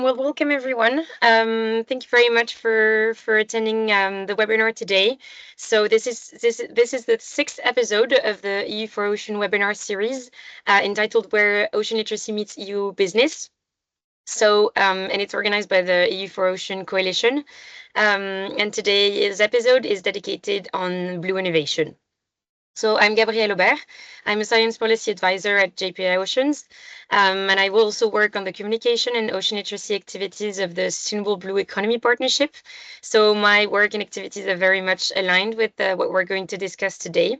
Well, welcome everyone. Thank you very much for attending the webinar today. So this is the sixth episode of the EU for Ocean webinar series entitled "Where Ocean Literacy Meets EU Business." So and it's organized by the EU for Ocean Coalition. And today's episode is dedicated on blue innovation. So I'm Gabrielle Aubert. I'm a science policy advisor at JPI Oceans, and I will also work on the communication and ocean literacy activities of the Sustainable Blue Economy Partnership. So my work and activities are very much aligned with what we're going to discuss today.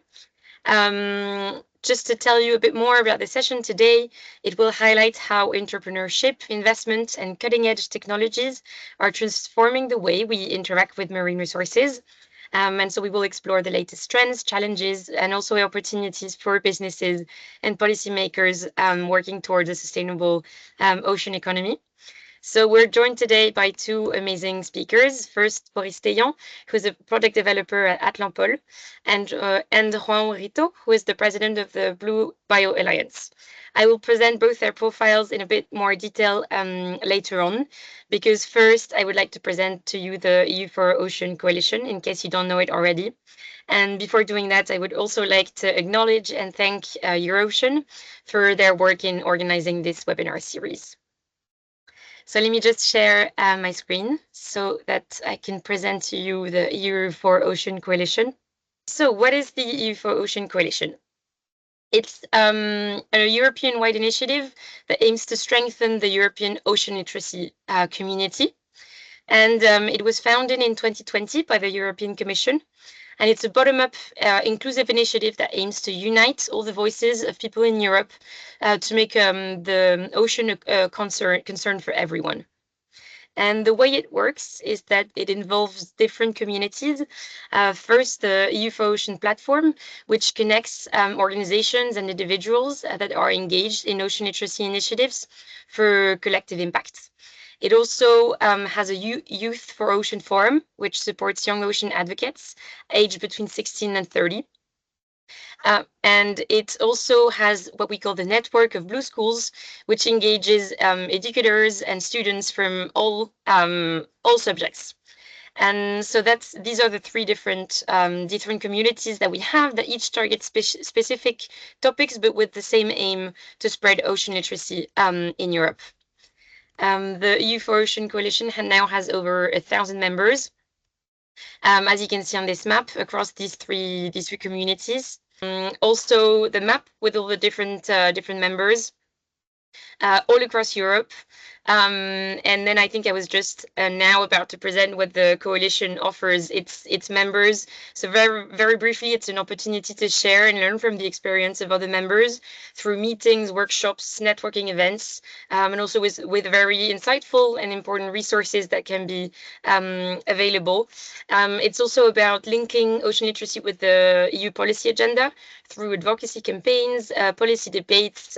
Just to tell you a bit more about the session today, it will highlight how entrepreneurship, investment, and cutting-edge technologies are transforming the way we interact with marine resources. And so we will explore the latest trends, challenges, and also opportunities for businesses and policymakers working towards a sustainable ocean economy. So we're joined today by two amazing speakers. First, Boris Teillant, who is a product developer at Atlampol, and Juan Rito, who is the president of the Blue Bio Alliance. I will present both their profiles in a bit more detail later on, because first I would like to present to you the EU for Ocean Coalition, in case you don't know it already. And before doing that, I would also like to acknowledge and thank EurOcean for their work in organizing this webinar series. So let me just share my screen so that I can present to you the EU for Ocean Coalition. So what is the EU for Ocean Coalition? It's a European-wide initiative that aims to strengthen the European ocean literacy community. And it was founded in 2020 by the European Commission. And it's a bottom-up inclusive initiative that aims to unite all the voices of people in Europe to make the ocean a concern for everyone. And the way it works is that it involves different communities. First, the EU for Ocean platform, which connects organizations and individuals that are engaged in ocean literacy initiatives for collective impact. It also has a Youth for Ocean forum, which supports young ocean advocates aged between 16 and 30. And it also has what we call the network of Blue Schools, which engages educators and students from all subjects. And so these are the three different communities that we have that each target specific topics, but with the same aim to spread ocean literacy in Europe. The EU for Ocean Coalition now has over 1,000 members, as you can see on this map, across these three communities. Also, the map with all the different members all across Europe. And then I think I was just now about to present what the coalition offers its members. So very briefly, it's an opportunity to share and learn from the experience of other members through meetings, workshops, networking events, and also with very insightful and important resources that can be available. It's also about linking ocean literacy with the EU policy agenda through advocacy campaigns, policy debates,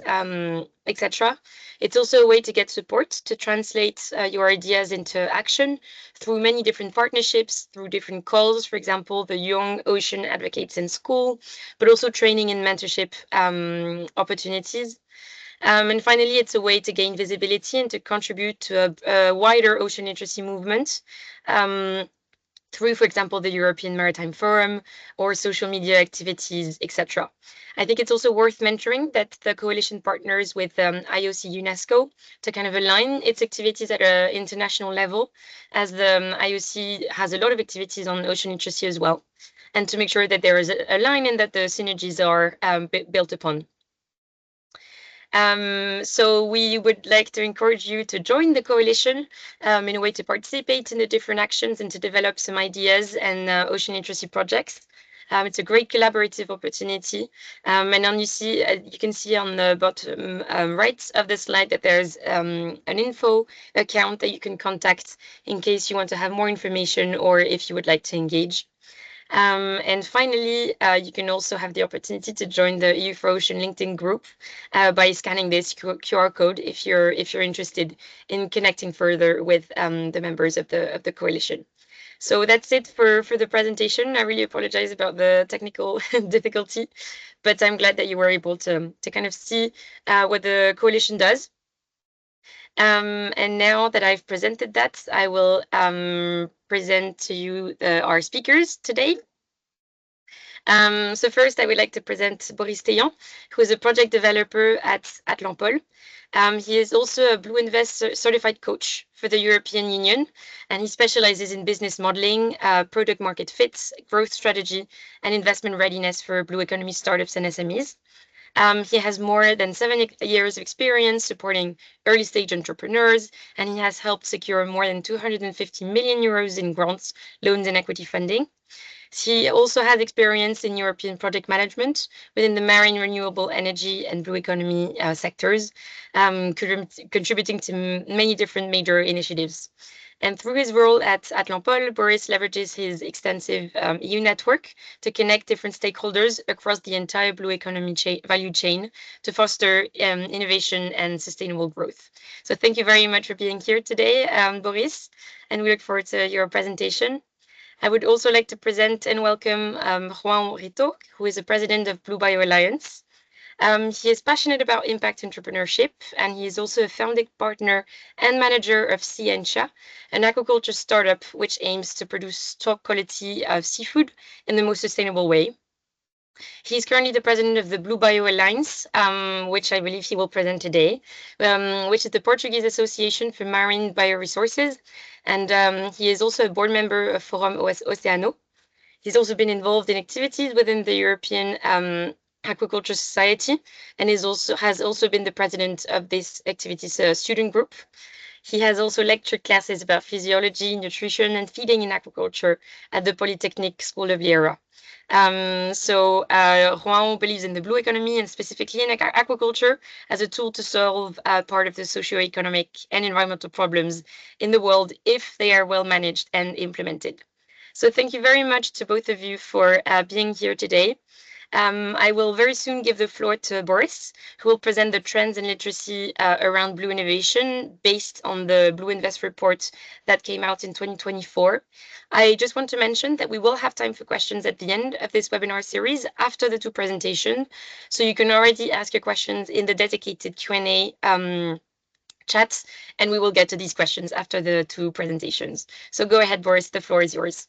etc. It's also a way to get support to translate your ideas into action through many different partnerships, through different calls, for example, the Young Ocean Advocates in School, but also training and mentorship opportunities. And finally, it's a way to gain visibility and to contribute to a wider ocean literacy movement. Through, for example, the European Maritime Forum or social media activities, etc. I think it's also worth mentioning that the coalition partners with IOC UNESCO to kind of align its activities at an international level, as the IOC has a lot of activities on ocean literacy as well, and to make sure that there is a line and that the synergies are built upon. So we would like to encourage you to join the coalition in a way to participate in the different actions and to develop some ideas and ocean literacy projects. It's a great collaborative opportunity. And then you can see on the bottom right of the slide that there's an info account that you can contact in case you want to have more information or if you would like to engage. And finally, you can also have the opportunity to join the EU for Ocean LinkedIn group by scanning this QR code if you're interested in connecting further with the members of the coalition. So that's it for the presentation. I really apologize about the technical difficulty, but I'm glad that you were able to kind of see what the coalition does. And now that I've presented that, I will present to you our speakers today. So first, I would like to present Boris Teillant, who is a project developer at Lampol. He is also a Blue Invest certified coach for the European Union, and he specializes in business modeling, product market fits, growth strategy, and investment readiness for blue economy startups and SMEs. He has more than 7 years of experience supporting early stage entrepreneurs, and he has helped secure more than 250 million euros in grants, loans, and equity funding. She also has experience in European project management within the marine, renewable energy, and blue economy sectors, contributing to many different major initiatives. And through his role at Lampol, Boris leverages his extensive EU network to connect different stakeholders across the entire blue economy value chain to foster innovation and sustainable growth. So thank you very much for being here today, Boris, and we look forward to your presentation. I would also like to present and welcome Juan Rito, who is the president of Blue Bio Alliance. He is passionate about impact entrepreneurship, and he is also a founding partner and manager of Scientia, an aquaculture startup which aims to produce top quality seafood in the most sustainable way. He's currently the president of the Blue Bio Alliance, which I believe he will present today, which is the Portuguese Association for Marine Bioresources. And he is also a board member of Forum Oceano. He's also been involved in activities within the European Aquaculture Society and has also been the president of this activities student group. He has also lectured classes about physiology, nutrition, and feeding in aquaculture at the Polytechnic School of Liera. Juan believes in the blue economy and specifically in aquaculture as a tool to solve part of the socio-economic and environmental problems in the world if they are well managed and implemented. So thank you very much to both of you for being here today. I will very soon give the floor to Boris, who will present the trends in literacy around blue innovation based on the Blue Invest report that came out in 2024. I just want to mention that we will have time for questions at the end of this webinar series after the two presentations. So you can already ask your questions in the dedicated Q&A chats, and we will get to these questions after the two presentations. So go ahead, Boris, the floor is yours.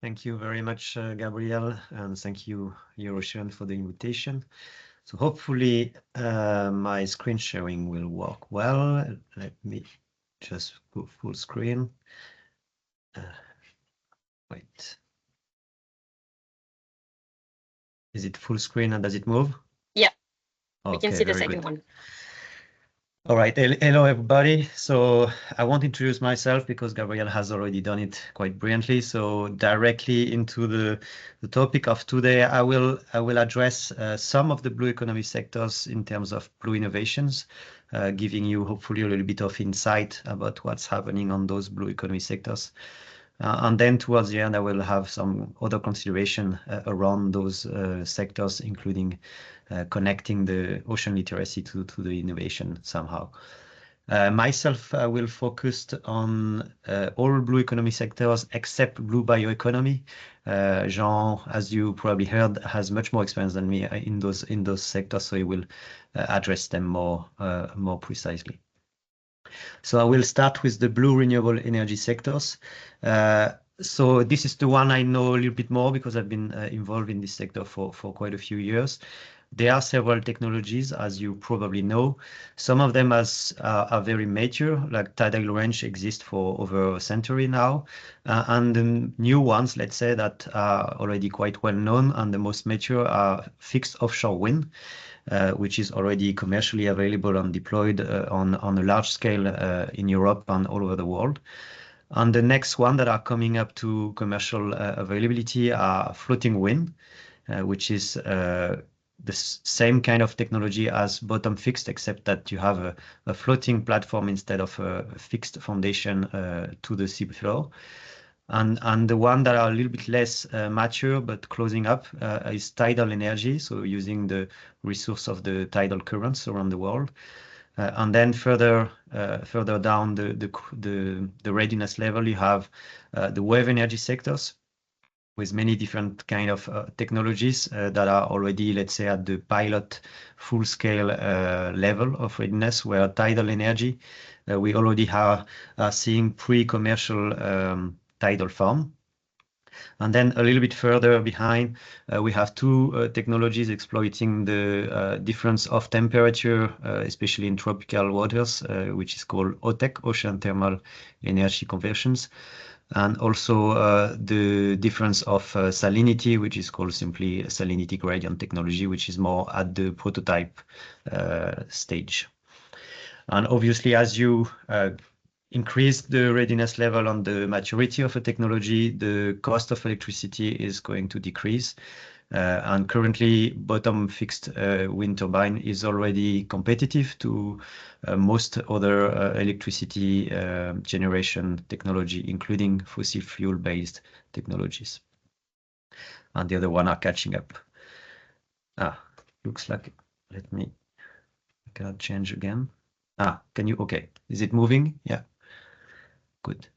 Thank you very much, Gabrielle, and thank you, EurOcean, for the invitation. So hopefully my screen sharing will work well. Let me just go full screen. Wait. Is it full screen and does it move? Yeah, okay, we can see the second one. All right, hello everybody. So I won't introduce myself because Gabrielle has already done it quite brilliantly. So directly into the topic of today, I will address some of the blue economy sectors in terms of blue innovations, giving you hopefully a little bit of insight about what's happening on those blue economy sectors. And then towards the end, I will have some other consideration around those sectors, including connecting the ocean literacy to the innovation somehow. Myself, I will focus on all blue economy sectors except blue bioeconomy. Jean, as you probably heard, has much more experience than me in those sectors, so he will address them more precisely. So I will start with the blue renewable energy sectors. So this is the one I know a little bit more because I've been involved in this sector for quite a few years. There are several technologies, as you probably know. Some of them are very mature, like tidal range exists for over a century now. And the new ones, let's say, that are already quite well known and the most mature are fixed offshore wind. Which is already commercially available and deployed on a large scale in Europe and all over the world. And the next one that are coming up to commercial availability are floating wind, which is the same kind of technology as bottom fixed, except that you have a floating platform instead of a fixed foundation to the sea floor. And the one that are a little bit less mature but closing up is tidal energy, so using the resource of the tidal currents around the world. And then further down the readiness level, you have the wave energy sectors, with many different kind of technologies that are already, let's say, at the pilot full-scale level of readiness, where tidal energy, we already are seeing pre-commercial tidal farm. And then a little bit further behind, we have two technologies exploiting the difference of temperature, especially in tropical waters, which is called OTEC, Ocean Thermal Energy Conversions. And also the difference of salinity, which is called simply salinity gradient technology, which is more at the prototype stage. And obviously, as you increase the readiness level on the maturity of a technology, the cost of electricity is going to decrease. And currently, bottom fixed wind turbine is already competitive to most other electricity generation technology, including fossil fuel-based technologies. And the other one are catching up. Looks like, let me, I cannot change again. Can you, okay. Is it moving? Yeah, good.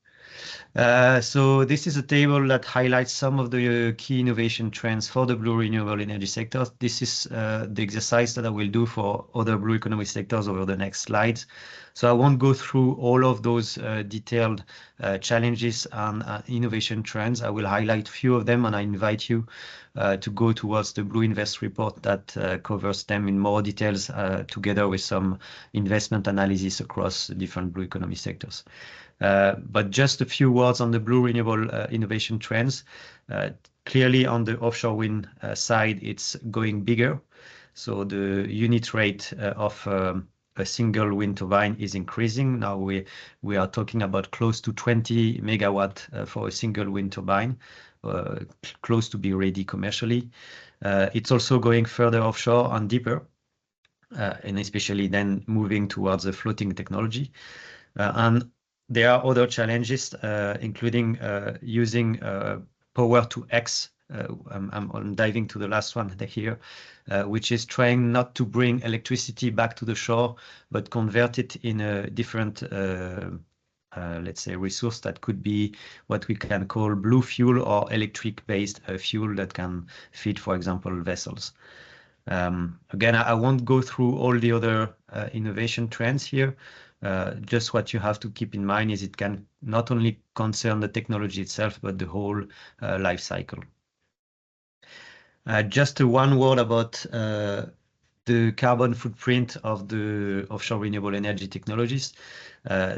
So this is a table that highlights some of the key innovation trends for the blue renewable energy sector. This is the exercise that I will do for other blue economy sectors over the next slides. So I won't go through all of those detailed challenges and innovation trends. I will highlight a few of them, and I invite you to go towards the Blue Invest report that covers them in more details together with some investment analysis across different blue economy sectors. But just a few words on the blue renewable innovation trends. Clearly on the offshore wind side, it's going bigger. So the unit rate of a single wind turbine is increasing. Now we are talking about close to 20 megawatt for a single wind turbine, close to be ready commercially. It's also going further offshore and deeper, and especially then moving towards the floating technology. And there are other challenges, including using power to X. I'm diving to the last one here, which is trying not to bring electricity back to the shore, but convert it in a different, let's say, resource that could be what we can call blue fuel or electric-based fuel that can feed, for example, vessels. Again, I won't go through all the other innovation trends here. Just what you have to keep in mind is it can not only concern the technology itself, but the whole life cycle. Just one word about the carbon footprint of the offshore renewable energy technologies.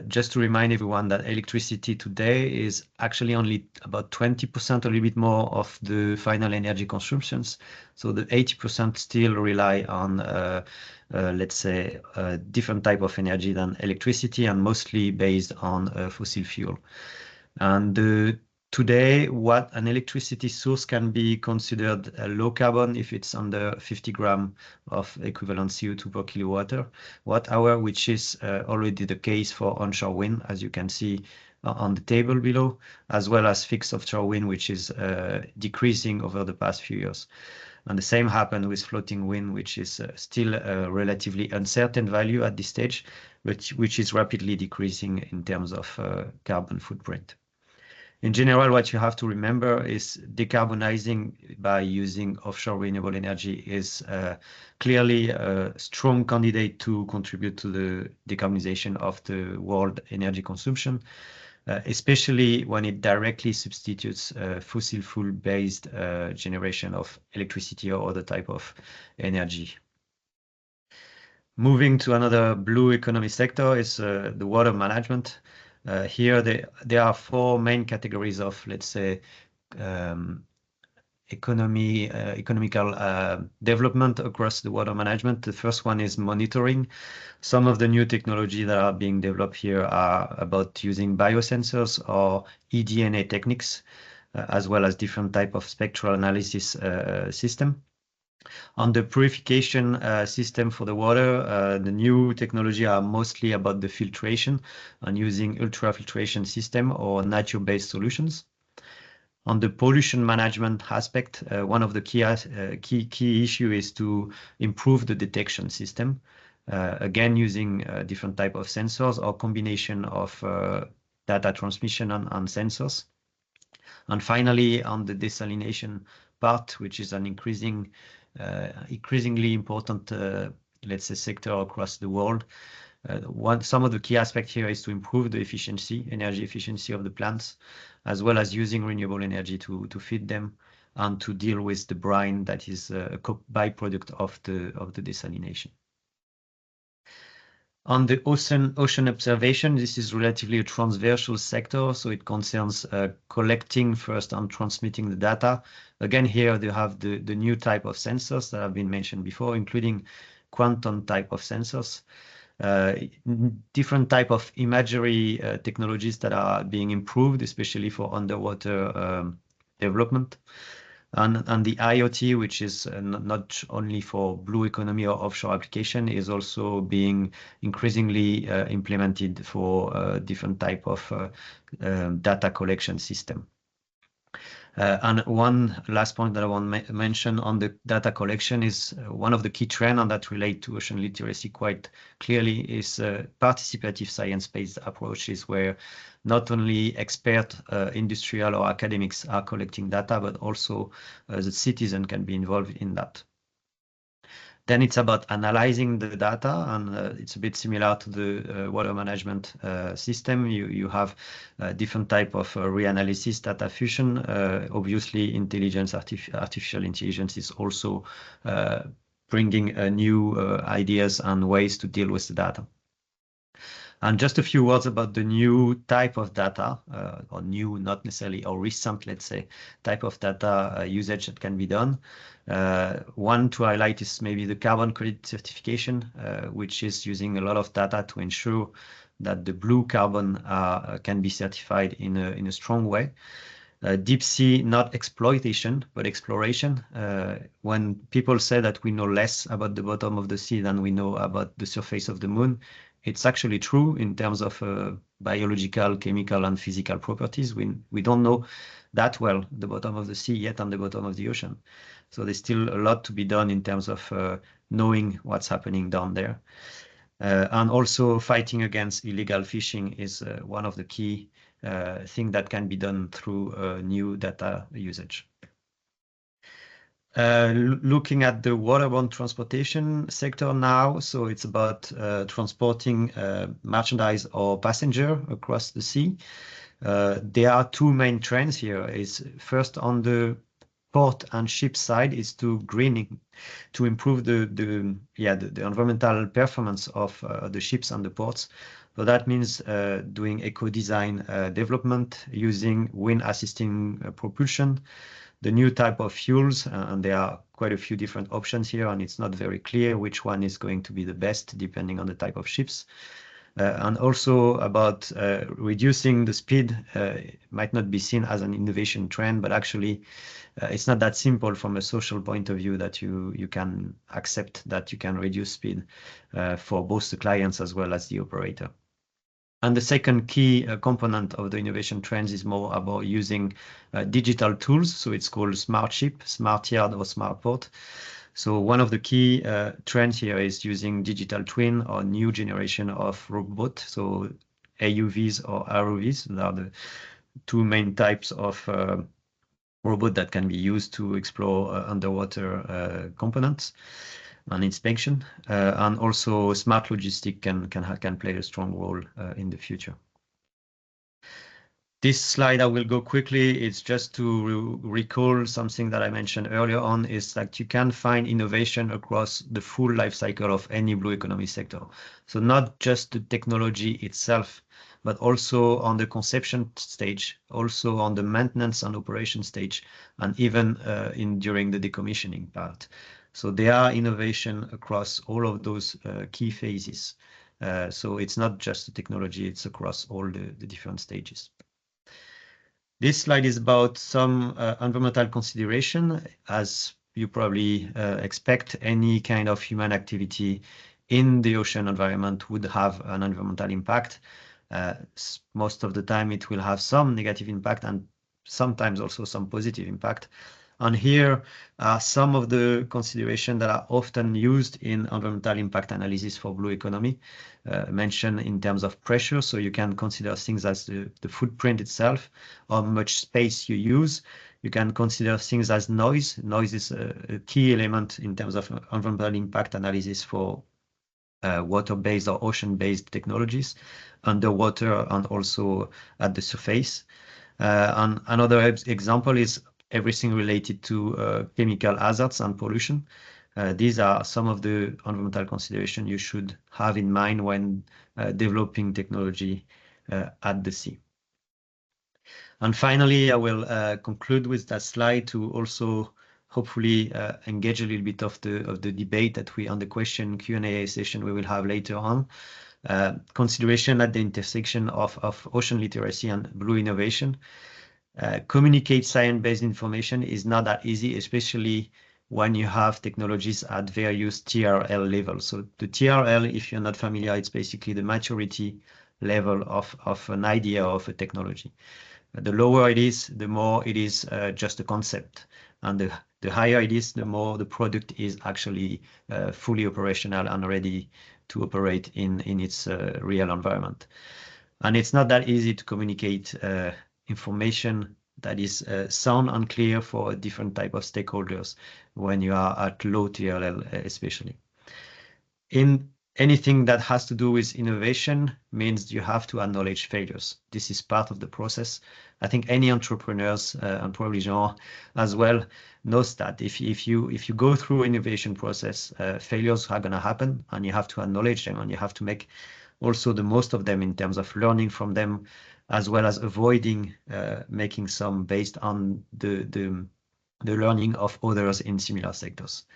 Just to remind everyone that electricity today is actually only about 20%, a little bit more of the final energy consumptions. So the 80% still rely on, let's say, a different type of energy than electricity, and mostly based on fossil fuel. And today, what an electricity source can be considered low carbon if it's under 50 grams of equivalent CO2 per kilowatt hour, which is already the case for onshore wind, as you can see on the table below, as well as fixed offshore wind, which is decreasing over the past few years. And the same happened with floating wind, which is still a relatively uncertain value at this stage, which is rapidly decreasing in terms of carbon footprint. In general, what you have to remember is decarbonizing by using offshore renewable energy is clearly a strong candidate to contribute to the decarbonization of the world energy consumption, especially when it directly substitutes fossil fuel-based generation of electricity or other type of energy. Moving to another blue economy sector is the water management. Here, there are four main categories of, let's say, economical development across the water management. The first one is monitoring. Some of the new technology that are being developed here are about using biosensors or eDNA techniques, as well as different type of spectral analysis system. On the purification system for the water, the new technology are mostly about the filtration and using ultrafiltration system or nature-based solutions. On the pollution management aspect, one of the key issue is to improve the detection system. Again, using different type of sensors or combination of data transmission and sensors. And finally, on the desalination part, which is an increasingly important, let's say, sector across the world. Some of the key aspects here is to improve the energy efficiency of the plants, as well as using renewable energy to feed them and to deal with the brine that is a byproduct of the desalination. On the ocean observation, this is relatively a transversal sector, so it concerns collecting first and transmitting the data. Again, here you have the new type of sensors that have been mentioned before, including quantum type of sensors. Different type of imagery technologies that are being improved, especially for underwater development. And the IoT, which is not only for blue economy or offshore application, is also being increasingly implemented for different type of data collection system. And one last point that I want to mention on the data collection is one of the key trends that relate to ocean literacy quite clearly is participative science-based approaches, where not only expert industrial or academics are collecting data, but also the citizen can be involved in that. Then it's about analyzing the data, and it's a bit similar to the water management system. You have different type of reanalysis, data fusion. Obviously, artificial intelligence is also bringing new ideas and ways to deal with the data. And just a few words about the new type of data, or new, not necessarily, or recent, let's say, type of data usage that can be done. One to highlight is maybe the carbon credit certification, which is using a lot of data to ensure that the blue carbon can be certified in a strong way. Deep sea, not exploitation, but exploration. When people say that we know less about the bottom of the sea than we know about the surface of the moon, it's actually true in terms of biological, chemical, and physical properties. We don't know that well the bottom of the sea yet and the bottom of the ocean. So there's still a lot to be done in terms of knowing what's happening down there. And also fighting against illegal fishing is one of the key things that can be done through new data usage. Looking at the waterborne transportation sector now, so it's about transporting merchandise or passenger across the sea. There are two main trends here. Is first on the port and ship side is to greening, to improve the environmental performance of the ships and the ports. So that means doing eco-design development using wind assisting propulsion, the new type of fuels, and there are quite a few different options here, and it's not very clear which one is going to be the best depending on the type of ships. And also about reducing the speed. It might not be seen as an innovation trend, but actually it's not that simple from a social point of view that you can accept that you can reduce speed for both the clients as well as the operator. And the second key component of the innovation trends is more about using digital tools. So it's called smart ship, smart yard, or smart port. So one of the key trends here is using digital twin or new generation of robot. So AUVs or ROVs, they are the two main types of robot that can be used to explore underwater components and inspection, and also smart logistic can play a strong role in the future. This slide I will go quickly. It's just to recall something that I mentioned earlier on, is that you can find innovation across the full life cycle of any blue economy sector. So not just the technology itself, but also on the conception stage, also on the maintenance and operation stage, and even during the decommissioning part. So there are innovation across all of those key phases. So it's not just the technology, it's across all the different stages. This slide is about some environmental consideration. As you probably expect, any kind of human activity in the ocean environment would have an environmental impact. Most of the time it will have some negative impact and sometimes also some positive impact. And here are some of the considerations that are often used in environmental impact analysis for blue economy, mentioned in terms of pressure. So you can consider things as the footprint itself, how much space you use. You can consider things as noise. Noise is a key element in terms of environmental impact analysis for water-based or ocean-based technologies, underwater and also at the surface. And another example is everything related to chemical hazards and pollution. These are some of the environmental considerations you should have in mind when developing technology at the sea. And finally, I will conclude with that slide to also hopefully engage a little bit of the debate that we on the question Q&A session we will have later on. Consideration at the intersection of ocean literacy and blue innovation. Communicate science-based information is not that easy, especially when you have technologies at various TRL levels. So the TRL, if you're not familiar, it's basically the maturity level of an idea of a technology. The lower it is, the more it is just a concept. And the higher it is, the more the product is actually fully operational and ready to operate in its real environment. And it's not that easy to communicate information that is sound and clear for different type of stakeholders when you are at low TRL especially. In anything that has to do with innovation means you have to acknowledge failures. This is part of the process. I think any entrepreneurs and probably Jean as well knows that if you go through innovation process, failures are going to happen and you have to acknowledge them and you have to make also the most of them in terms of learning from them, as well as avoiding making some based on the learning of others in similar sectors.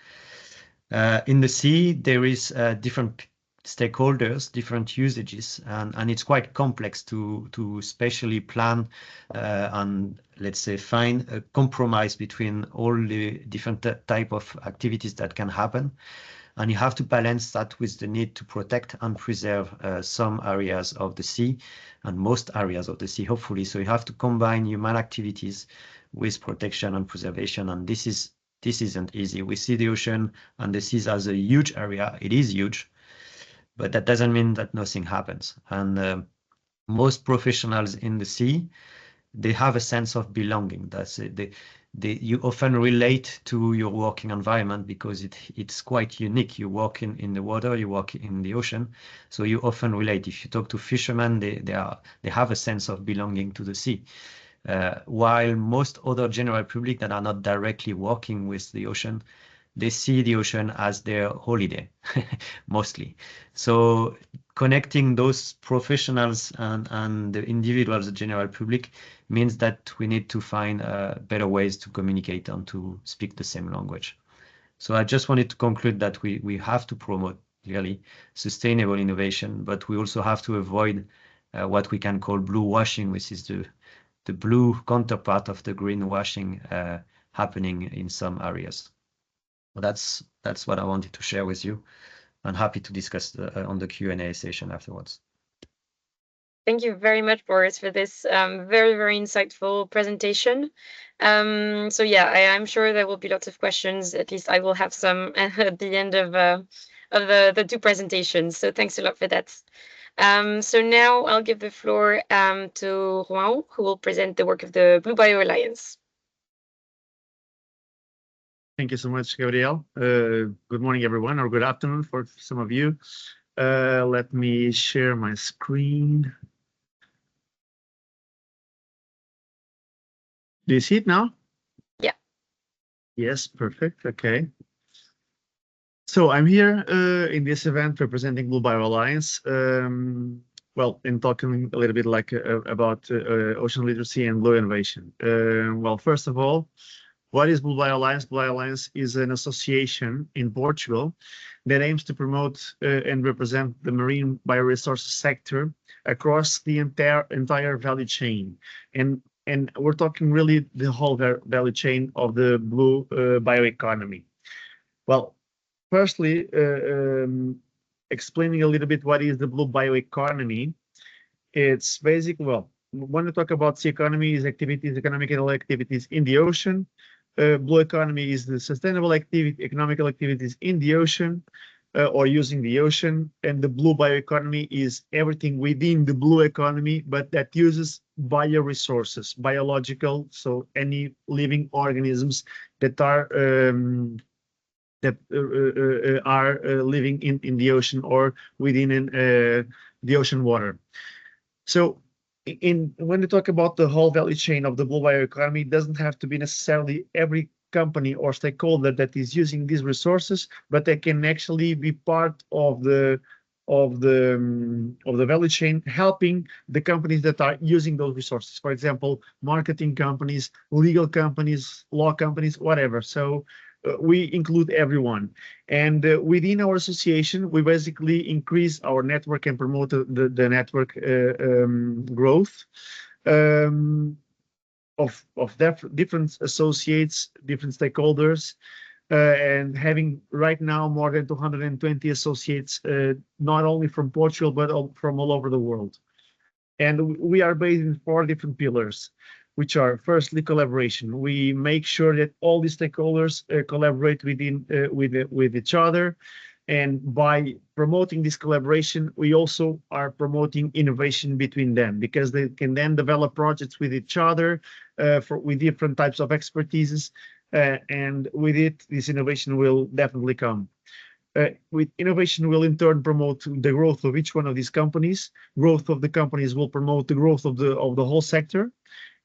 In the sea, there is different stakeholders, different usages, and it's quite complex to spatially plan and let's say find a compromise between all the different type of activities that can happen. And you have to balance that with the need to protect and preserve some areas of the sea and most areas of the sea, hopefully. So you have to combine human activities with protection and preservation, and this isn't easy. We see the ocean and the seas as a huge area. It is huge, but that doesn't mean that nothing happens. And most professionals in the sea, they have a sense of belonging. That's it. You often relate to your working environment because it's quite unique. You work in the water, you work in the ocean, so you often relate. If you talk to fishermen, they have a sense of belonging to the sea. While most other general public that are not directly working with the ocean, they see the ocean as their holiday, mostly. So connecting those professionals and the individuals, the general public, means that we need to find better ways to communicate and to speak the same language. So I just wanted to conclude that we have to promote clearly sustainable innovation, but we also have to avoid what we can call blue washing, which is the blue counterpart of the green washing happening in some areas. Well, that's what I wanted to share with you. I'm happy to discuss on the Q&A session afterwards. Thank you very much, Boris, for this very, very insightful presentation. So yeah, I'm sure there will be lots of questions. At least I will have some at the end of the two presentations. So thanks a lot for that. So now I'll give the floor to Juan, who will present the work of the Blue Bio Alliance. Thank you so much, Gabriel. Good morning, everyone, or good afternoon for some of you. Let me share my screen. Do you see it now? Yeah. Yes, perfect. Okay. So I'm here in this event representing Blue Bio Alliance. Well, in talking a little bit like about ocean literacy and blue innovation. Well, first of all, what is Blue Bio Alliance? Blue Bio Alliance is an association in Portugal that aims to promote and represent the marine bioresources sector across the entire value chain. And we're talking really the whole value chain of the blue bioeconomy. Well, firstly, explaining a little bit what is the blue bioeconomy. It's basically, well, when we talk about sea economy, is activities, economic and activities in the ocean, Blue economy is the sustainable economical activities in the ocean or using the ocean, and the blue bioeconomy is everything within the blue economy, but that uses bioresources, biological, so any living organisms that are living in the ocean or within the ocean water. So when we talk about the whole value chain of the blue bioeconomy, it doesn't have to be necessarily every company or stakeholder that is using these resources, but they can actually be part of the value chain, helping the companies that are using those resources. For example, marketing companies, legal companies, law companies, whatever. So we include everyone. And within our association, we basically increase our network and promote the network growth of different associates, different stakeholders, and having right now more than 220 associates, not only from Portugal, but from all over the world. And we are based in 4 different pillars, which are firstly collaboration. We make sure that all the stakeholders collaborate with each other. And by promoting this collaboration, we also are promoting innovation between them, because they can then develop projects with each other with different types of expertises. And with it, this innovation will definitely come. With innovation will in turn promote the growth of each one of these companies. Growth of the companies will promote the growth of the whole sector.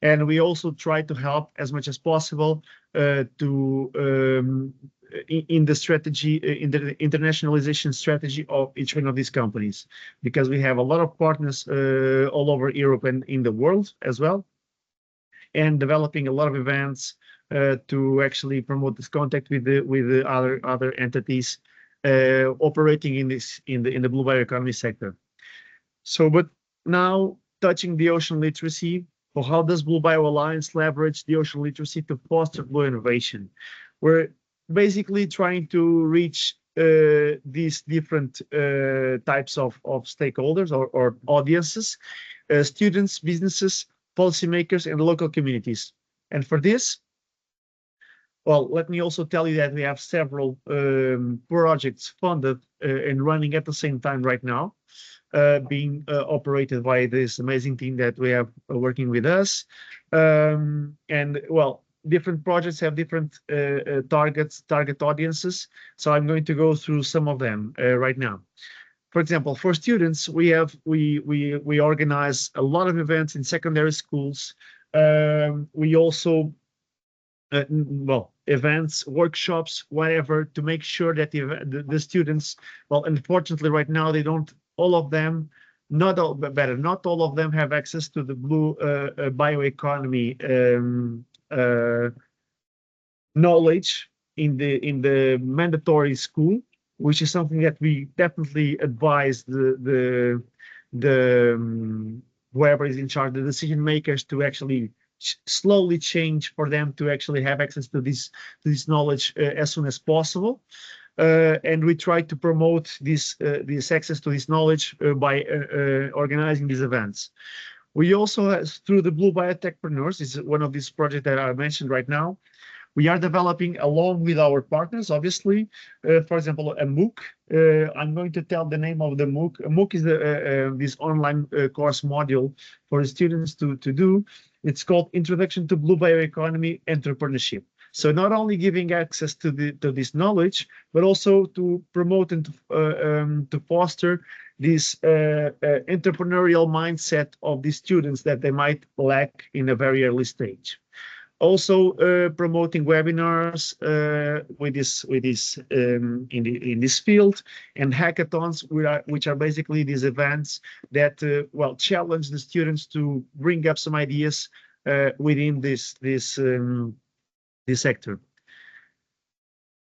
And we also try to help as much as possible in the strategy, in the internationalization strategy of each one of these companies, because we have a lot of partners all over Europe and in the world as well, and developing a lot of events to actually promote this contact with the other entities operating in the blue bioeconomy sector. So, but now touching the ocean literacy. So how does Blue Bio Alliance leverage the ocean literacy to foster blue innovation? We're basically trying to reach these different types of stakeholders or audiences, students, businesses, policymakers, and local communities. And for this, well, let me also tell you that we have several projects funded and running at the same time right now. Being operated by this amazing team that we have working with us. And well, different projects have different target audiences. So I'm going to go through some of them right now. For example, for students, we organize a lot of events in secondary schools. We also events, workshops, whatever, to make sure that the students, well, unfortunately right now they don't, all of them, not all of them have access to the blue bioeconomy knowledge in the mandatory school, which is something that we definitely advise the whoever is in charge, the decision makers, to actually slowly change for them to actually have access to this knowledge as soon as possible. And we try to promote this access to this knowledge by organizing these events. We also, through the Blue Biotechpreneurs, is one of these projects that I mentioned right now. We are developing along with our partners, obviously. For example, a MOOC. I'm going to tell the name of the MOOC. A MOOC is this online course module for students to do. It's called Introduction to Blue Bioeconomy Entrepreneurship. So not only giving access to this knowledge, but also to promote and to foster this entrepreneurial mindset of the students that they might lack in a very early stage. Also promoting webinars in this field, and hackathons, which are basically these events that challenge the students to bring up some ideas within this sector.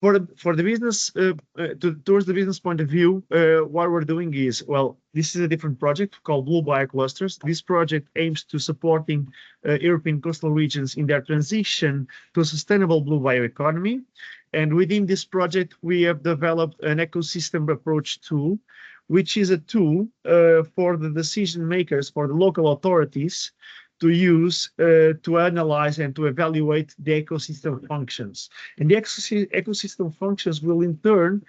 For the business, towards the business point of view, what we're doing is, this is a different project called Blue Bio Clusters. This project aims to supporting European coastal regions in their transition to a sustainable blue bioeconomy. And within this project, we have developed an ecosystem approach tool, which is a tool for the decision makers, for the local authorities, to use to analyze and to evaluate the ecosystem functions. And the ecosystem functions will in turn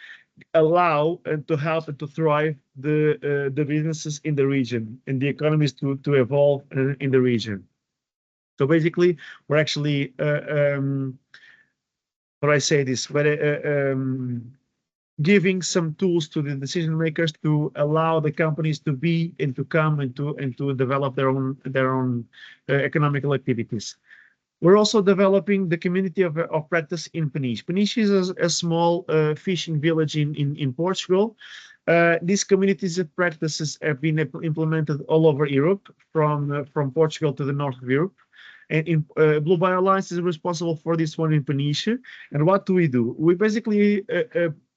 allow and to help and to thrive the businesses in the region and the economies to evolve in the region. So basically, we're actually, how do I say this? Giving some tools to the decision makers to allow the companies to be and to come and to develop their own economical activities. We're also developing the community of practice in Peniche. Peniche is a small fishing village in Portugal. These communities of practices have been implemented all over Europe, from Portugal to the north of Europe. And Blue Bio Alliance is responsible for this one in Peniche. And what do? We basically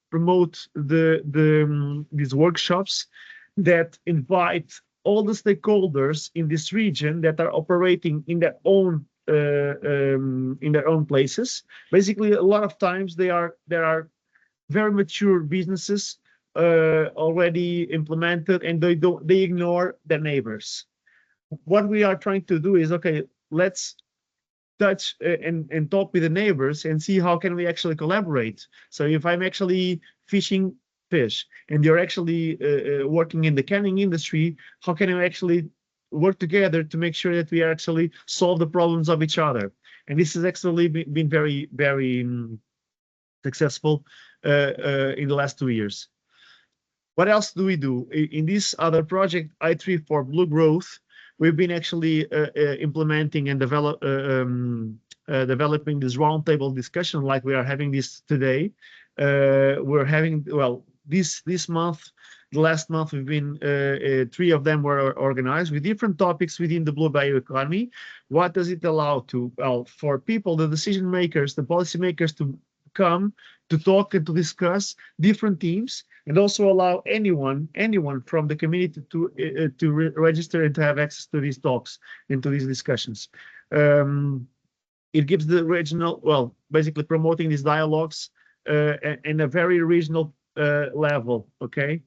promote these workshops that invite all the stakeholders in this region that are operating in their own places. Basically, a lot of times there are very mature businesses already implemented, and they ignore their neighbors. What we are trying to do is, okay, let's touch and talk with the neighbors and see how can we actually collaborate. So if I'm actually fishing fish and you're actually working in the canning industry, how can we actually work together to make sure that we actually solve the problems of each other? And this has actually been very, very successful in the last 2 years. What else do we do? In this other project, I3 for Blue Growth, we've been actually implementing and developing this roundtable discussion like we are having this today. We're having, well, this month, the last month, we've been 3 of them were organized with different topics within the blue bioeconomy. What does it allow to? Well, for people, the decision makers, the policymakers, to come to talk and to discuss different themes, and also allow anyone from the community to register and to have access to these talks and to these discussions. It gives the regional, well, basically promoting these dialogues in a very regional level. Okay.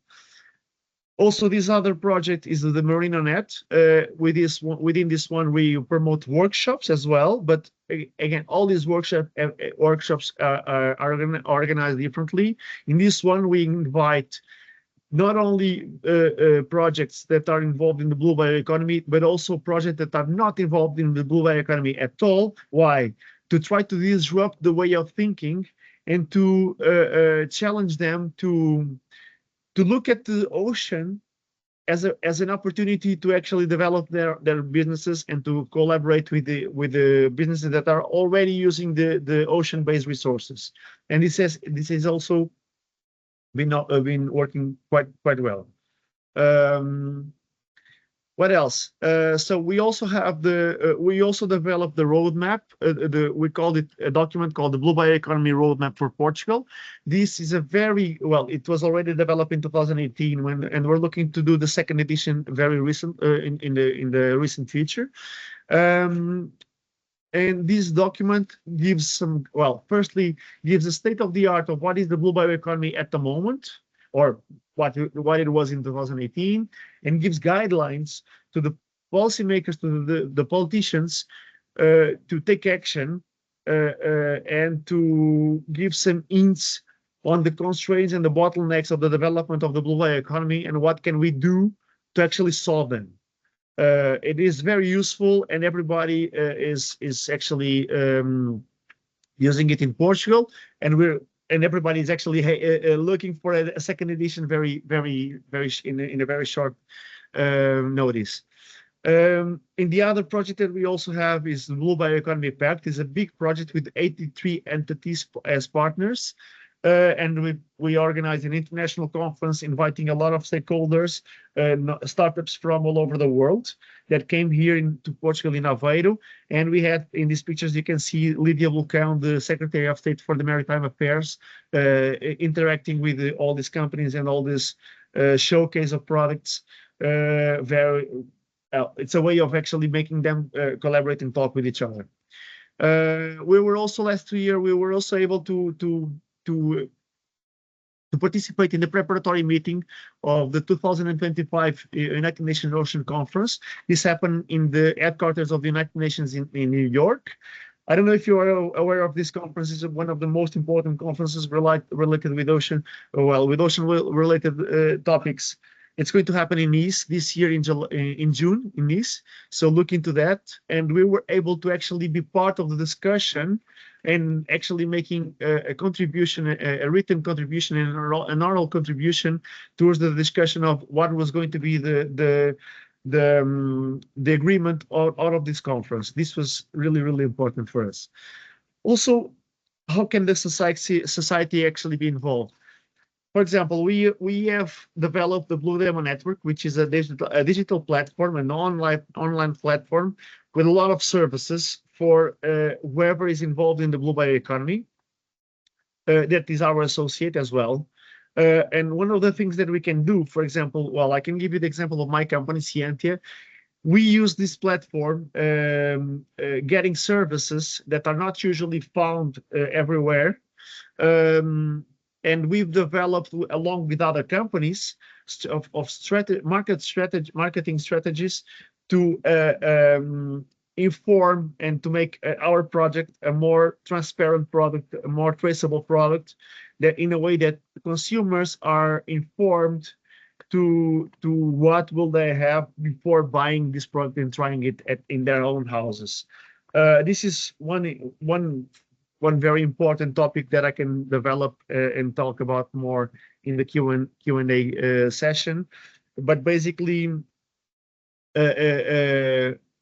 Also, this other project is the Merino Net. Within this one, we promote workshops as well. But again, all these workshops are organized differently. In this one, we invite not only projects that are involved in the blue bioeconomy, but also projects that are not involved in the blue bioeconomy at all. Why? To try to disrupt the way of thinking and to challenge them to look at the ocean as an opportunity to actually develop their businesses and to collaborate with the businesses that are already using the ocean-based resources. And this has also been working quite well. What else? So we also have we also developed the roadmap. We called it a document called the Blue Bioeconomy Roadmap for Portugal. This is a very, well, it was already developed in 2018 and we're looking to do the second edition very recent in the recent future. And this document gives some, well, firstly gives a state of the art of what is the blue bioeconomy at the moment, or what it was in 2018, and gives guidelines to the policymakers, to the politicians, to take action and to give some hints on the constraints and the bottlenecks of the development of the blue bioeconomy and what can we do to actually solve them. It is very useful, and everybody is actually using it in Portugal, and everybody is actually looking for a second edition in a very short notice. In the other project that we also have is the Blue Bioeconomy Pact. It's a big project with 83 entities as partners. And we organized an international conference inviting a lot of stakeholders, startups from all over the world that came here to Portugal in Aveiro. And we had, in these pictures, you can see Lydia Vulcão, the Secretary of State for the Maritime Affairs, interacting with all these companies and all this showcase of products. It's a way of actually making them collaborate and talk with each other. We were also last year, we were also able to to participate in the preparatory meeting of the 2025 United Nations Ocean Conference. This happened in the headquarters of the United Nations in New York. I don't know if you are aware of this conference. It's one of the most important conferences related with ocean, well, with ocean-related topics. It's going to happen in Nice this year in June in Nice. So look into that. And we were able to actually be part of the discussion and actually making a contribution, a written contribution and an oral contribution towards the discussion of what was going to be the agreement out of this conference. This was really, really important for us. Also, how can the society actually be involved? For example, we have developed the Blue Demo Network, which is a digital platform, an online platform with a lot of services for whoever is involved in the blue bioeconomy. That is our associate as well. And one of the things that we can do, for example, well, I can give you the example of my company, Scientia. We use this platform getting services that are not usually found everywhere. And we've developed, along with other companies, marketing strategies to inform and to make our project a more transparent product, a more traceable product, that in a way that consumers are informed to what will they have before buying this product and trying it in their own houses. This is one very important topic that I can develop and talk about more in the Q&A session. But basically,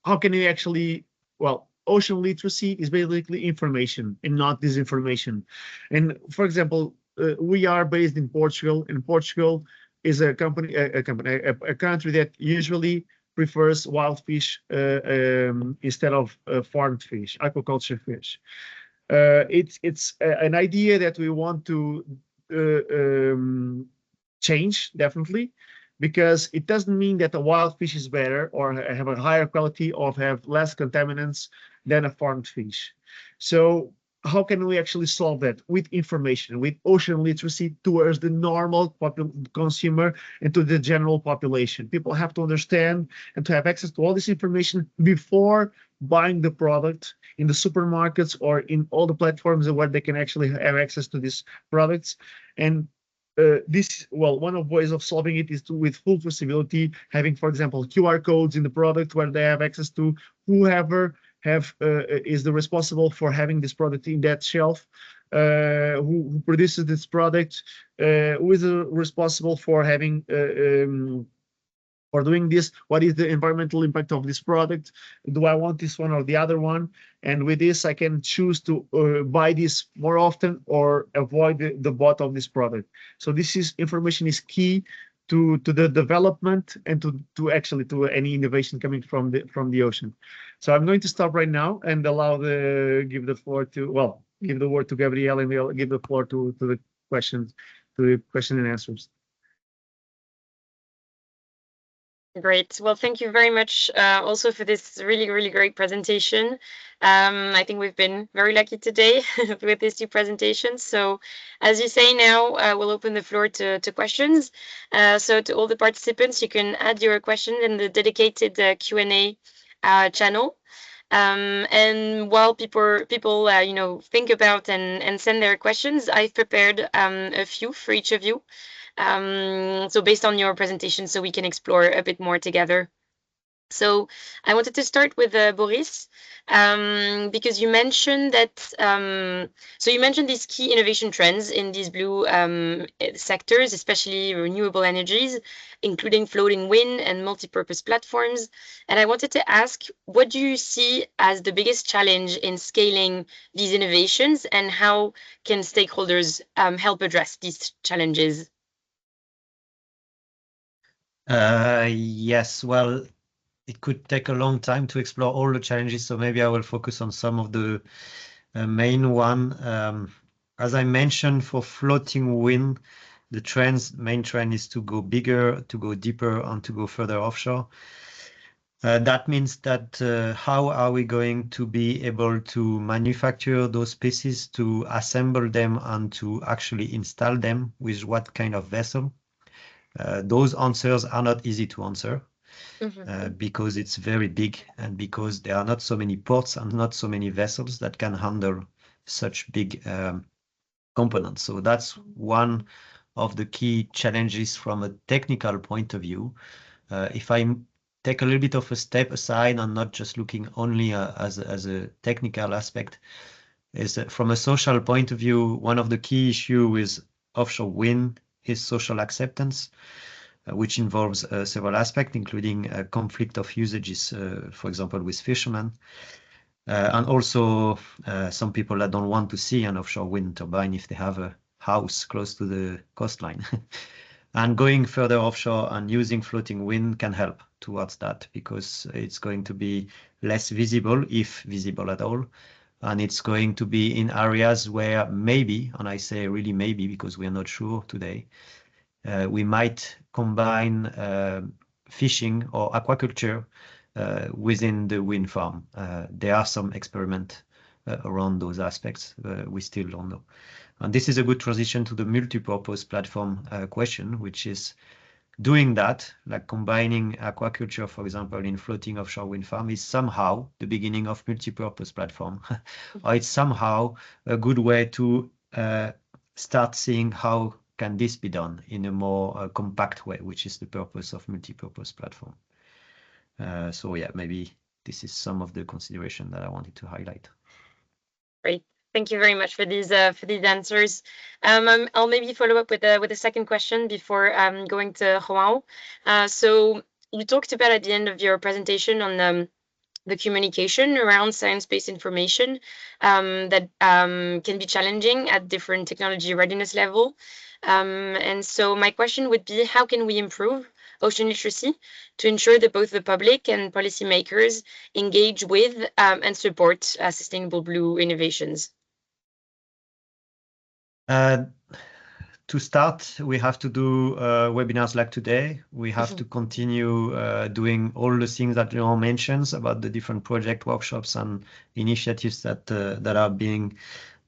how can you actually, well, ocean literacy is basically information and not disinformation. And for example, we are based in Portugal, and Portugal is a country that usually prefers wild fish instead of farmed fish, aquaculture fish. It's an idea that we want to change, definitely, because it doesn't mean that a wild fish is better or have a higher quality or have less contaminants than a farmed fish. So how can we actually solve that? With information, with ocean literacy towards the normal consumer and to the general population. People have to understand and to have access to all this information before buying the product in the supermarkets or in all the platforms where they can actually have access to these products. And one of ways of solving it is with full traceability, having, for example, QR codes in the product where they have access to whoever is the responsible for having this product in that shelf, who produces this product, who is responsible for having for doing this, what is the environmental impact of this product, do I want this one or the other one, and with this I can choose to buy this more often or avoid the bought of this product. So this information is key to the development and to any innovation coming from the ocean. So I'm going to stop right now and give the word to Gabriel, and we'll give the floor to the question and answers. Great. Well, thank you very much also for this really, really great presentation. I think we've been very lucky today with these two presentations. So as you say now, we'll open the floor to questions. So to all the participants, you can add your question in the dedicated Q&A channel. And while people think about and send their questions, I've prepared a few for each of you. So based on your presentation, so we can explore a bit more together. So I wanted to start with Boris, because you mentioned that, so you mentioned these key innovation trends in these blue sectors, especially renewable energies, including floating wind and multi-purpose platforms. And I wanted to ask, what do you see as the biggest challenge in scaling these innovations, and how can stakeholders help address these challenges? Yes, well, it could take a long time to explore all the challenges, so maybe I will focus on some of the main one. As I mentioned, for floating wind, the main trend is to go bigger, to go deeper, and to go further offshore. That means that how are we going to be able to manufacture those pieces, to assemble them, and to actually install them with what kind of vessel? Those answers are not easy to answer because it's very big and because there are not so many ports and not so many vessels that can handle such big components. So that's one of the key challenges from a technical point of view. If I take a little bit of a step aside and not just looking only as a technical aspect, is that from a social point of view, one of the key issues with offshore wind is social acceptance, which involves several aspects, including conflict of usages, for example, with fishermen. And also some people that don't want to see an offshore wind turbine if they have a house close to the coastline. And going further offshore and using floating wind can help towards that because it's going to be less visible, if visible at all. And it's going to be in areas where maybe, and I say really maybe because we are not sure today, we might combine fishing or aquaculture within the wind farm. There are some experiments around those aspects. We still don't know. And this is a good transition to the multi-purpose platform question, which is doing that, like combining aquaculture, for example, in floating offshore wind farm is somehow the beginning of multi-purpose platform, or it's somehow a good way to start seeing how can this be done in a more compact way, which is the purpose of multi-purpose platform. So yeah, maybe this is some of the consideration that I wanted to highlight. Great. Thank you very much for these answers. I'll maybe follow up with a second question before going to João. So you talked about at the end of your presentation on the communication around science-based information that can be challenging at different technology readiness level. And so my question would be, how can we improve ocean literacy to ensure that both the public and policymakers engage with and support sustainable blue innovations? To start, we have to do webinars like today. We have to continue doing all the things that Laurent mentions about the different project workshops and initiatives that are being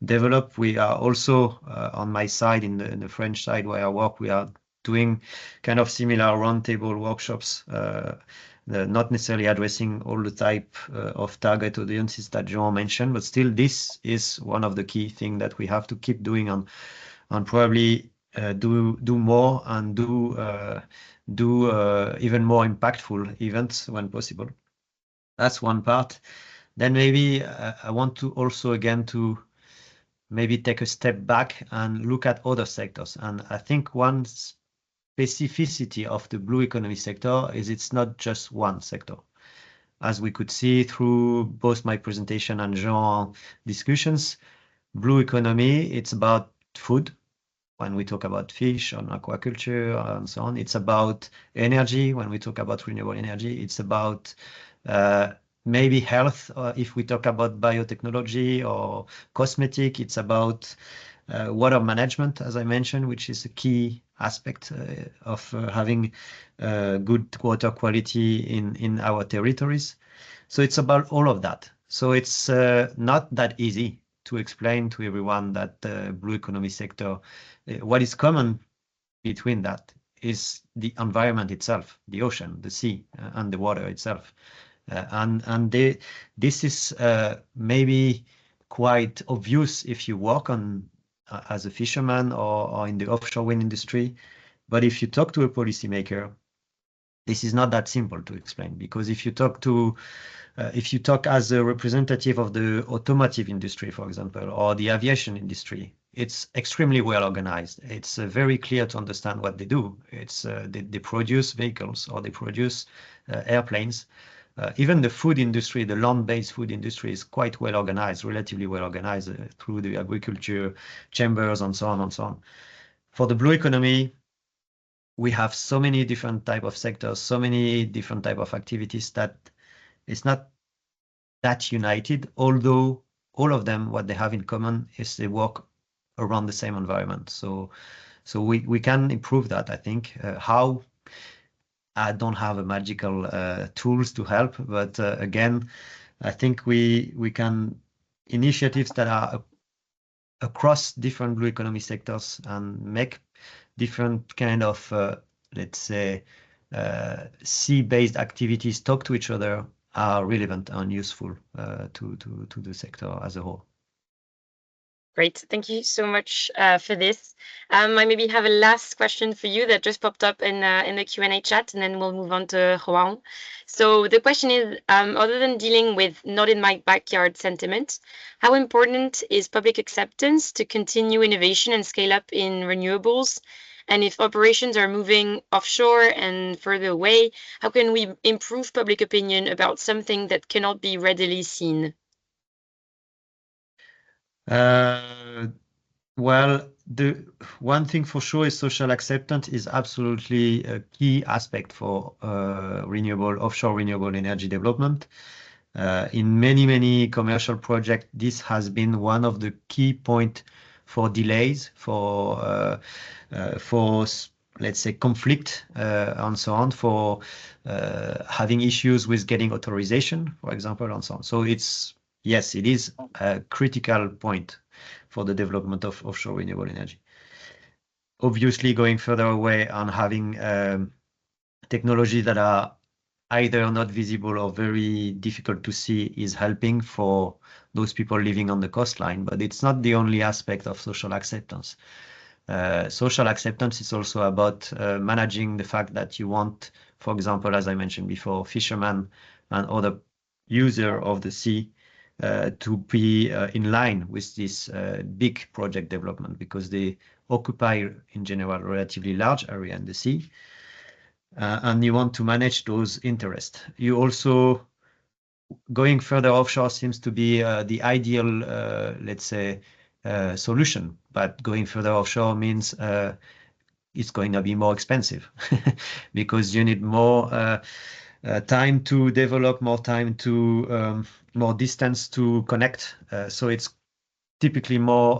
developed. We are also on my side, in the French side where I work, we are doing kind of similar roundtable workshops, not necessarily addressing all the type of target audiences that Jean mentioned, but still this is one of the key things that we have to keep doing and probably do more and do even more impactful events when possible. That's one part. Then maybe I want to also again to maybe take a step back and look at other sectors. And I think one specificity of the blue economy sector is it's not just one sector. As we could see through both my presentation and Jean's discussions, blue economy, it's about food. When we talk about fish and aquaculture and so on, it's about energy. When we talk about renewable energy, it's about maybe health. If we talk about biotechnology or cosmetic, it's about water management, as I mentioned, which is a key aspect of having good water quality in our territories. So it's about all of that. So it's not that easy to explain to everyone that the blue economy sector, what is common between that is the environment itself, the ocean, the sea, and the water itself. This is maybe quite obvious if you work on as a fisherman or in the offshore wind industry. But if you talk to a policymaker, this is not that simple to explain, because if you talk as a representative of the automotive industry, for example, or the aviation industry, it's extremely well organized. It's very clear to understand what they do. It's they produce vehicles or they produce airplanes. Even the food industry, the land-based food industry, is quite well organized, relatively well organized through the agriculture chambers and so on and so on. For the blue economy, we have so many different type of sectors, so many different type of activities that it's not that united, although all of them, what they have in common is they work around the same environment. So we can improve that, I think. How? I don't have a magical tools to help, but again, I think we can initiatives that are across different blue economy sectors and make different kind of let's say sea-based activities talk to each other are relevant and useful to the sector as a whole. Great, thank you so much for this. I maybe have a last question for you that just popped up in the Q&A chat, and then we'll move on to João. So the question is, other than dealing with not in my backyard sentiment, how important is public acceptance to continue innovation and scale up in renewables? And if operations are moving offshore and further away, how can we improve public opinion about something that cannot be readily seen? Well, the one thing for sure is social acceptance is absolutely a key aspect for offshore renewable energy development. In many commercial projects, this has been one of the key points for delays, for let's say conflict and so on, for having issues with getting authorization, for example, and so on. So yes, it is a critical point for the development of offshore renewable energy. Obviously, going further away and having technology that are either not visible or very difficult to see is helping for those people living on the coastline, but it's not the only aspect of social acceptance. Social acceptance is also about managing the fact that you want, for example, as I mentioned before, fishermen and other users of the sea to be in line with this big project development, because they occupy, in general, a relatively large area in the sea. And you want to manage those interests. You also, going further offshore seems to be the ideal, let's say, solution. But going further offshore means it's going to be more expensive because you need more time to develop, more time to more distance to connect. So it's typically more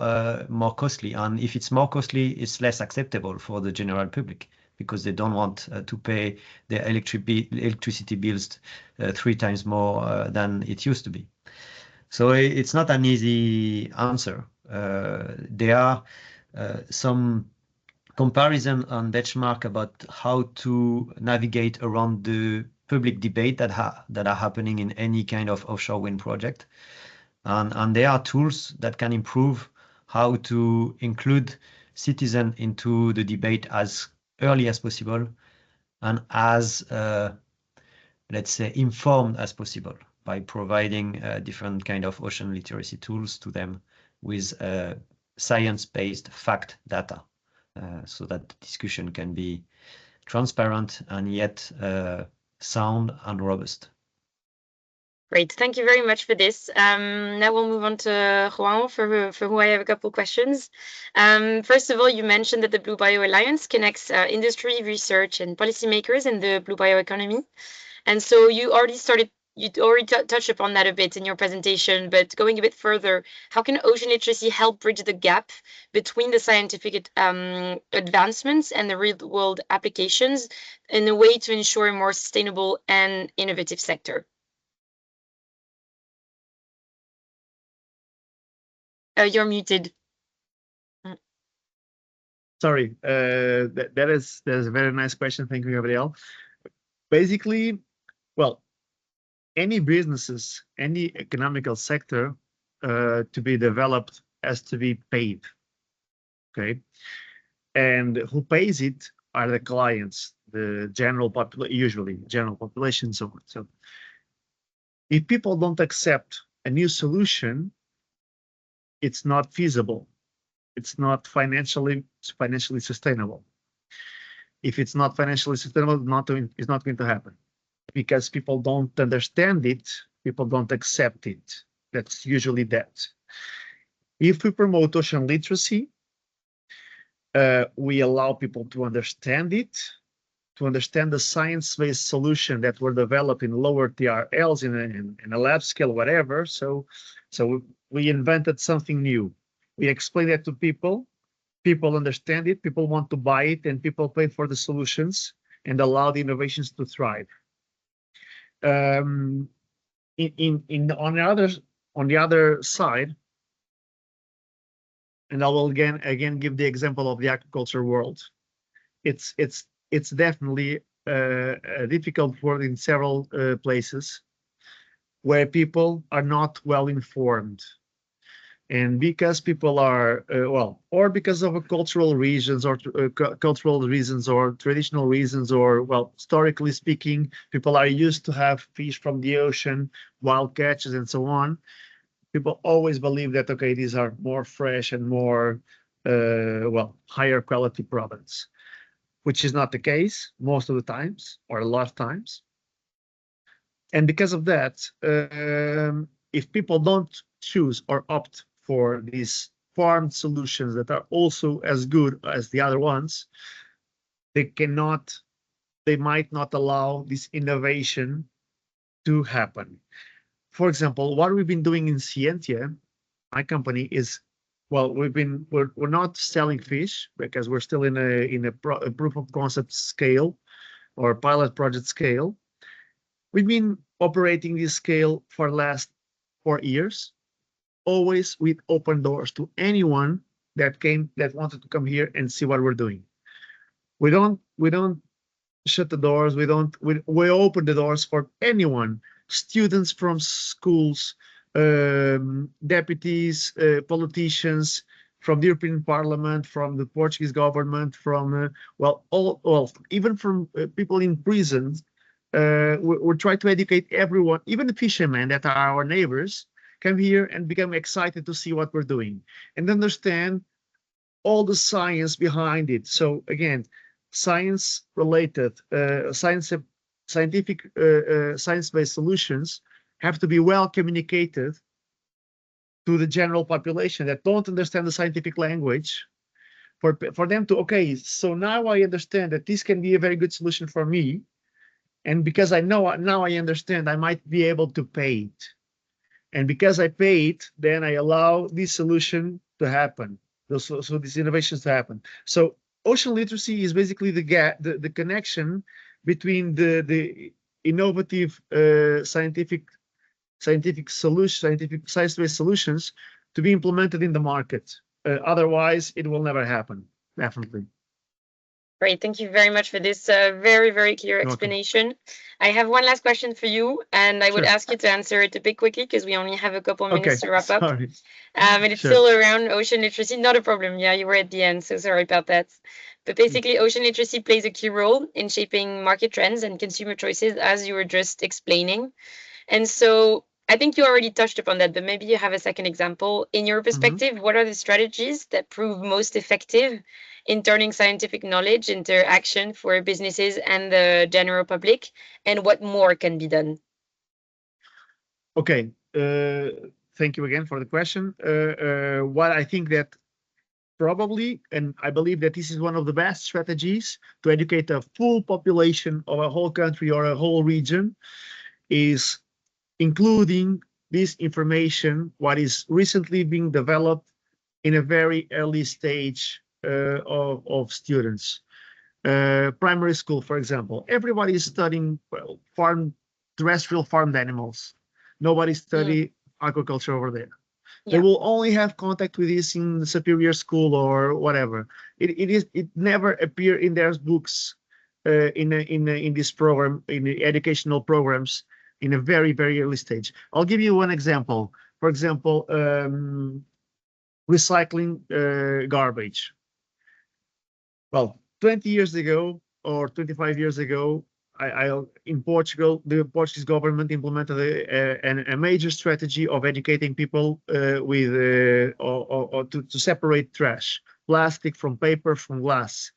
costly. And if it's more costly, it's less acceptable for the general public, because they don't want to pay their electricity bills 3 times more than it used to be. So it's not an easy answer. There are some comparison and benchmark about how to navigate around the public debate that are happening in any kind of offshore wind project. And there are tools that can improve how to include citizens into the debate as early as possible and as, let's say, informed as possible by providing different kind of ocean literacy tools to them with science-based fact data, so that the discussion can be transparent and yet sound and robust. Great, thank you very much for this. Now we'll move on to João, for who I have a couple questions. First of all, you mentioned that the Blue Bio Alliance connects industry, research, and policymakers in the blue bioeconomy. And so you already touched upon that a bit in your presentation, but going a bit further, how can ocean literacy help bridge the gap between the scientific advancements and the real-world applications in a way to ensure a more sustainable and innovative sector? You're muted. Sorry, that's a very nice question. Thank you, Gabriel. Basically, well, any businesses, any economical sector to be developed has to be paid. Okay, and who pays it are the clients, the general population, usually general population. So if people don't accept a new solution, it's not feasible. It's not financially sustainable. If it's not financially sustainable, it's not going to happen, because people don't understand it, people don't accept it. That's usually that. If we promote ocean literacy, we allow people to understand it, to understand the science-based solution that were developed in lower TRLs, in a lab scale, whatever. So we invented something new. We explain that to people. People understand it. People want to buy it, and people pay for the solutions. and allow the innovations to thrive. On the other side, and I will again give the example of the agriculture world. It's definitely a difficult world in several places where people are not well informed. And because people are or because of cultural reasons or traditional reasons, or historically speaking, people are used to have fish from the ocean, wild catches, and so on. People always believe that, okay, these are more fresh and more higher quality products, which is not the case most of the times, or a lot of times. And because of that, if people don't choose or opt for these farmed solutions that are also as good as the other ones, they might not allow this innovation to happen. For example, what we've been doing in Scientia, my company, is, we're not selling fish because we're still in a proof of concept scale or pilot project scale. We've been operating this scale for the last 4 years, always with open doors to anyone that wanted to come here and see what we're doing. We don't shut the doors. We open the doors for anyone, students from schools, deputies, politicians from the European Parliament, from the Portuguese government, from even from people in prisons. We're trying to educate everyone, even the fishermen that are our neighbors, come here and become excited to see what we're doing and understand all the science behind it. So again, science-related, science-based solutions have to be well communicated to the general population that don't understand the scientific language, for them to, okay, so now I understand that this can be a very good solution for me. And because I know now I understand, I might be able to pay it. And because I pay it, then I allow this solution to happen. So these innovations to happen. So ocean literacy is basically the connection between the innovative science-based solutions to be implemented in the market. Otherwise, it will never happen. Definitely. Great. Thank you very much for this very, very clear explanation. I have one last question for you, and I would ask you to answer it a bit quickly because we only have a couple minutes to wrap up. And it's still around ocean literacy. Not a problem. Yeah, you were at the end, so sorry about that. But basically, ocean literacy plays a key role in shaping market trends and consumer choices, as you were just explaining. And so I think you already touched upon that, but maybe you have a second example. In your perspective, what are the strategies that prove most effective in turning scientific knowledge into action for businesses and the general public, and what more can be done? Okay, thank you again for the question. What I think that probably, and I believe that this is one of the best strategies to educate a full population of a whole country or a whole region, is including this information, what is recently being developed in a very early stage of students. Primary school, for example, everybody is studying terrestrial farmed animals. Nobody study agriculture over there. They will only have contact with this in the superior school or whatever. It never appear in their books in this program, in the educational programs, in a very, very early stage. I'll give you one example. For example, recycling garbage. Well, 20 years ago or 25 years ago, in Portugal, the Portuguese government implemented a major strategy of educating people to separate trash, plastic from paper, from glass.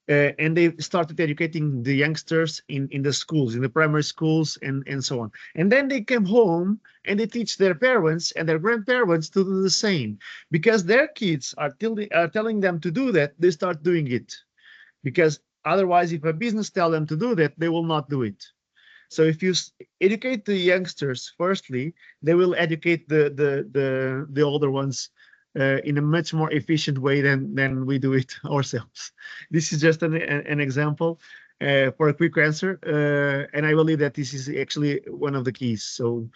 And they started educating the youngsters in the schools, in the primary schools, and so on. And then they came home and they teach their parents and their grandparents to do the same, because their kids are telling them to do that. They start doing it, because otherwise, if a business tells them to do that, they will not do it. So if you educate the youngsters, firstly, they will educate the older ones in a much more efficient way than we do it ourselves. This is just an example. for a quick answer. And I believe that this is actually one of the keys. So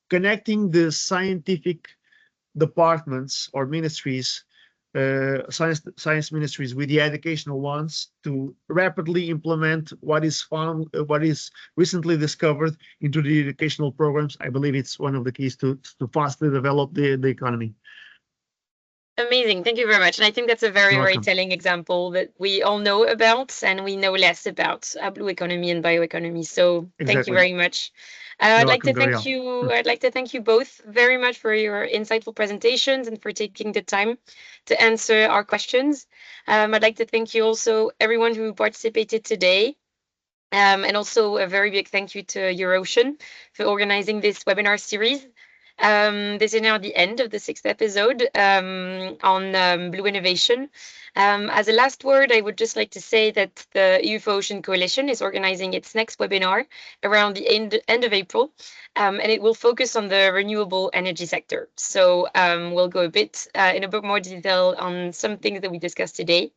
connecting the scientific departments or ministries, science ministries with the educational ones to rapidly implement what is found, what is recently discovered into the educational programs. I believe it's one of the keys to fastly develop the economy. Amazing. Thank you very much. And I think that's a very, You're very welcome. telling example that we all know about and we know less about blue economy and bioeconomy. So thank you Exactly. very much. You're I'd like to welcome, thank Gabriel. you. I'd like to thank you both very much for your insightful presentations and for taking the time to answer our questions. I'd like to thank you also everyone who participated today. And also a very big thank you to EurOcean for organizing this webinar series. This is now the end of the 6th episode on blue innovation. As a last word, I would just like to say that the EurOcean Coalition is organizing its next webinar around the end of April, and it will focus on the renewable energy sector. So we'll go in a bit more detail on some things that we discussed today.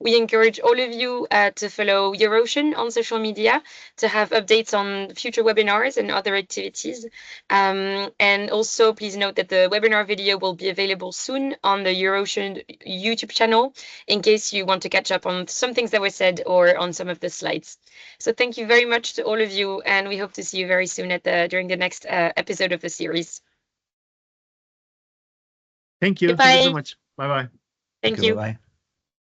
We encourage all of you to follow EurOcean on social media to have updates on future webinars and other activities. And also, please note that the webinar video will be available soon on the EurOcean YouTube channel in case you want to catch up on some things that were said or on some of the slides. So thank you very much to all of you, and we hope to see you very soon during the next episode of the series. Thank you. Goodbye. Thank you so much. Bye-bye. Thank you. Bye-bye.